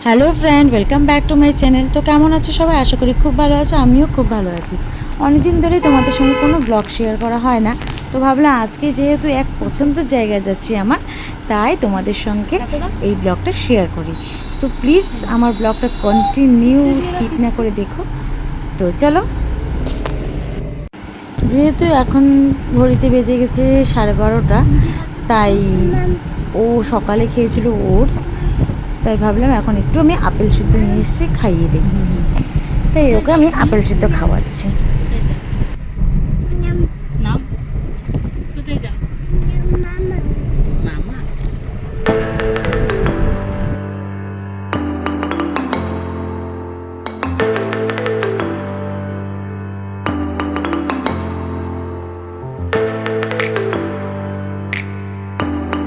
Hello friend, welcome back to my channel. তো কেমন আছো সবাই? আশা করি খুব ভালো আছো। আমিও খুব ভালো আছি। অনেকদিন ধরেই তোমাদের সঙ্গে কোনো ব্লগ শেয়ার করা হয় না, তো ভাবলাম আজকে যেহেতু এক পছন্দের জায়গায় যাচ্ছি আমার, তাই তোমাদের সঙ্গে এই ব্লগটা শেয়ার করি। তো প্লিজ আমার ব্লগটা কন্টিনিউ স্কিপ না করে দেখো। তো চলো। যেহেতু এখন ঘড়িতে বেজে গেছে 12:30, তাই ও সকালে খেয়েছিল ওটস, তাই ভাবলাম এখন একটু আমি আপেল সিদ্ধ নিয়ে এসে খাইয়ে দিই। তাই ওকে আমি আপেল সিদ্ধ খাওয়াচ্ছি।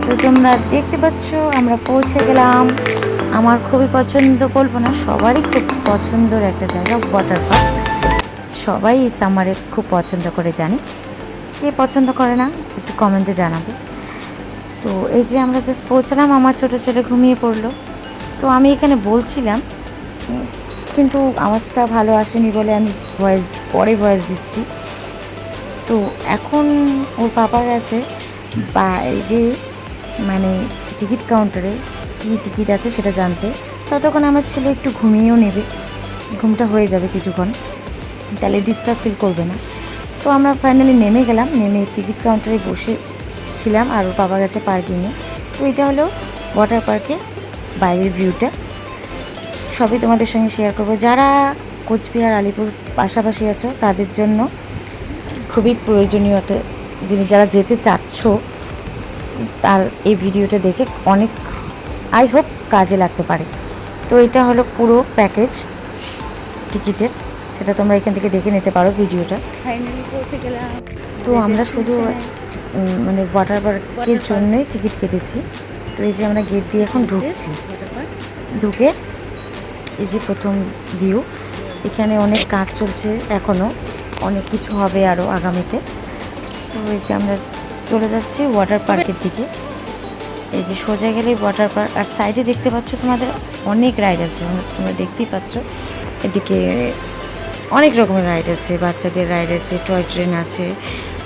তো তোমরা দেখতে পাচ্ছ আমরা পৌঁছে গেলাম। আমার খুবই পছন্দ, বলবো না, সবারই খুব পছন্দের একটা জায়গা ওয়াটার পার্ক। সবাই এই সামারে খুব পছন্দ করে, জানি। কে পছন্দ করে না একটু কমেন্টে জানাবে। তো এই যে আমরা জাস্ট পৌঁছালাম, আমার ছোটো ছেলে ঘুমিয়ে পড়লো। তো আমি এখানে বলছিলাম, কিন্তু আওয়াজটা ভালো আসেনি বলে আমি ভয়েস দিচ্ছি। তো এখন ওর পাপা গেছে বাইরে, মানে টিকিট কাউন্টারে কী টিকিট আছে সেটা জানতে। ততক্ষণ আমার ছেলে একটু ঘুমিয়েও নেবে, ঘুমটা হয়ে যাবে কিছুক্ষণ, তাহলে ডিস্টার্ব ফিল করবে না। তো আমরা ফাইনালি নেমে গেলাম, নেমে টিকিট কাউন্টারে বসেছিলাম, আর ওর বাবা গেছে পার্কিংয়ে। তো এটা হলো ওয়াটার পার্কের বাইরের ভিউটা, সবই তোমাদের সঙ্গে শেয়ার করব। যারা কোচবিহার আলিপুর পাশাপাশি আছো তাদের জন্য খুবই প্রয়োজনীয় একটা জিনিস, যারা যেতে চাচ্ছ তার এই ভিডিওটা দেখে অনেক আই হোপ কাজে লাগতে পারে। তো এটা হলো পুরো প্যাকেজ টিকিটের, সেটা তোমরা এখান থেকে দেখে নিতে পারো ভিডিওটা। ফাইনালি পৌঁছে গেলাম। তো আমরা শুধু মানে ওয়াটার পার্কের জন্যই টিকিট কেটেছি। তো এই যে আমরা গেট দিয়ে এখন ঢুকছি, ঢুকে এই যে প্রথম ভিউ, এখানে অনেক কাজ চলছে এখনও, অনেক কিছু হবে আরও আগামীতে। তো এই যে আমরা চলে যাচ্ছি ওয়াটার পার্কের দিকে। এই যে সোজা গেলে ওয়াটার পার্ক, আর সাইডে দেখতে পাচ্ছ তোমাদের অনেক রাইড আছে, তোমরা দেখতেই পাচ্ছ। এদিকে অনেক রকমের রাইড আছে, বাচ্চাদের রাইড আছে, টয় ট্রেন আছে,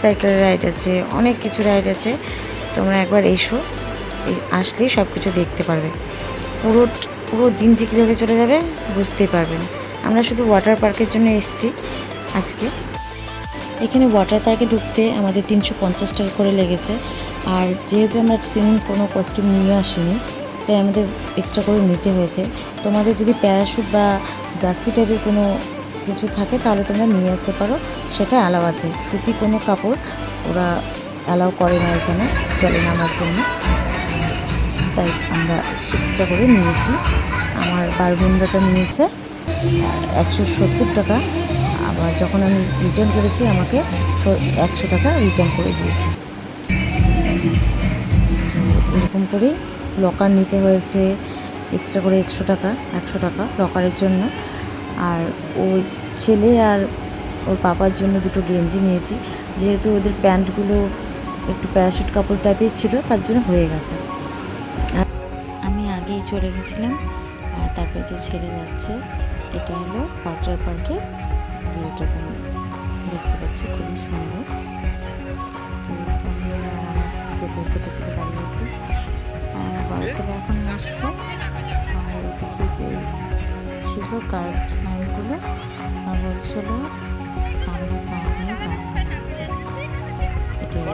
সাইকেল রাইড আছে, অনেক কিছু রাইড আছে। তোমরা একবার এসো, আসলেই সব কিছু দেখতে পারবে। পুরো পুরো দিন যে কীভাবে চলে যাবে বুঝতেই পারবেন। আমরা শুধু ওয়াটার পার্কের জন্য এসেছি আজকে। এখানে ওয়াটার পার্কে ঢুকতে আমাদের 350 টাকা করে লেগেছে, আর যেহেতু আমরা সুইমিং কোনো কস্টিউম নিয়ে আসিনি, তাই আমাদের এক্সট্রা করে নিতে হয়েছে। তোমাদের যদি প্যারাশুট বা জার্সি টাইপের কোনো কিছু থাকে তাহলে তোমরা নিয়ে আসতে পারো, সেটা অ্যালাউ আছে। সুতি কোনো কাপড় ওরা অ্যালাউ করে না এখানে জলে নামার জন্য, তাই আমরা এক্সট্রা করে নিয়েছি। আমার বারমুন্ডাটা নিয়েছে 170 টাকা, আবার যখন আমি রিটার্ন করেছি আমাকে 100 টাকা রিটার্ন করে দিয়েছে। তো এরকম করেই লকার নিতে হয়েছে এক্সট্রা করে 100 টাকা লকারের জন্য। আর ওই ছেলে আর ওর পাপার জন্য দুটো গেঞ্জি নিয়েছি, যেহেতু ওদের প্যান্টগুলো একটু প্যারাশুট কাপড় টাইপের ছিল, তার জন্য হয়ে গেছে। আমি আগেই চলে গেছিলাম, আর তারপরে যে ছেলে যাচ্ছে, এটা হলো ওয়াটার পার্কের ভিউটা। তুমি দেখতে পাচ্ছ খুবই সুন্দর। ছেলে ছোটো ছেলে দাঁড়িয়েছে, আর আমার বড় ছেলে এখন আসবে। আর ওদিকে যে ছিল কার্ড মাইনগুলো বলছিল আমরা পা দিয়ে দাঁড়াতে, এটাই।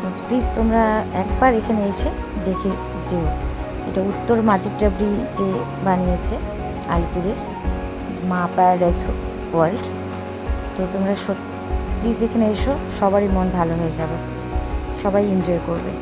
তো প্লিজ তোমরা একবার এখানে এসে দেখে যেও। এটা উত্তর মাঝিরডাবরিতে বানিয়েছে আলিপুরের মা প্যারাডাইস ওয়ার্ল্ড। তো তোমরা প্লিজ এখানে এসো, সবারই মন ভালো হয়ে যাবে, সবাই এনজয় করবে।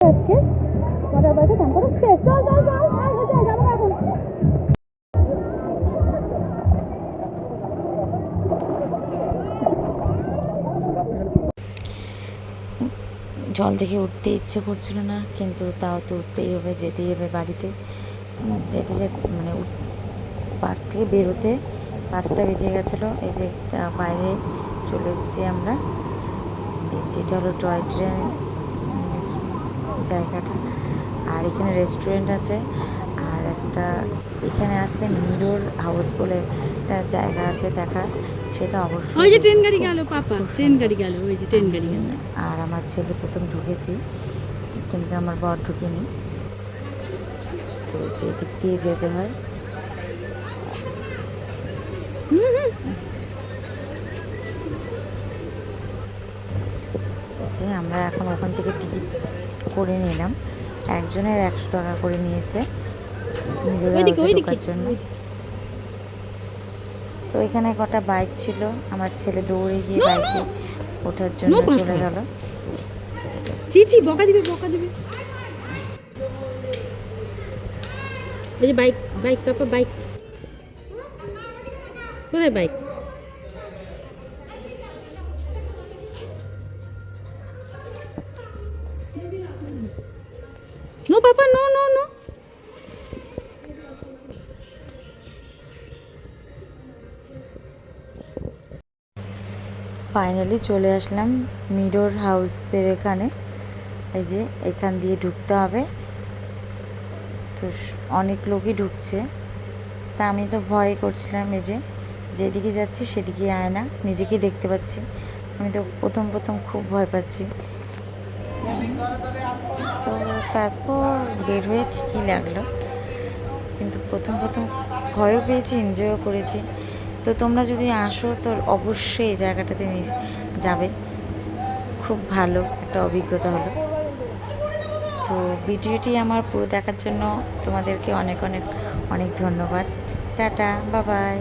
আজকে ওয়াটার পার্কে চান করে শেষ। চল চল চল, যাবো এখন। জল থেকে উঠতে ইচ্ছে করছিল না, কিন্তু তাও তো উঠতেই হবে, যেতেই হবে বাড়িতে। যেতে যেতে মানে পার্ক থেকে বেরোতে 5টা বেজে গেছিলো। এই যে বাইরে চলে এসেছি আমরা। এই যে এটা হলো টয় ট্রেন জায়গাটা, আর এখানে রেস্টুরেন্ট আছে। আর একটা এখানে আসলে মিরর হাউস বলে একটা জায়গা আছে দেখার, সেটা অবশ্যই। ওই যে ট্রেন গাড়ি গেল পাপা, ট্রেন গাড়ি গেল, ওই যে ট্রেন গাড়ি গেল। আর আমার ছেলে প্রথম ঢুকেছি, কিন্তু আমার বর ঢুকেনি। তো যে দিক দিয়ে যেতে হয়। যে আমরা এখন ওখান থেকে টিকিট করে নিলাম, একজনের 100 টাকা করে নিয়েছে মিরর হাউসে ঢোকার জন্য। তো এখানে কটা বাইক ছিল, আমার ছেলে দৌড়ে গিয়ে বাইকে ওঠার জন্য চলে গেল। চিচি বকা দিবে বকা দিবে। এই যে বাইক বাইক পাপা বাইক, কোথায় bike? No papa no no no. Finally চলে আসলাম মিরর হাউসের এখানে। এই যে এখান দিয়ে ঢুকতে হবে। তো অনেক লোকই ঢুকছে, তা আমি তো ভয় করছিলাম। এই যে যেদিকে যাচ্ছি সেদিকে আয়না, নিজেকে দেখতে পাচ্ছি। আমি তো প্রথম প্রথম খুব ভয় পাচ্ছি। তো তারপর বের হয়ে ঠিকই লাগলো, কিন্তু প্রথম প্রথম ভয়ও পেয়েছি, এনজয়ও করেছি। তো তোমরা যদি আসো তো অবশ্যই এই জায়গাটাতে যাবে, খুব ভালো একটা অভিজ্ঞতা হলো। তো ভিডিওটি আমার পুরো দেখার জন্য তোমাদেরকে অনেক অনেক অনেক ধন্যবাদ। Tata, bye bye.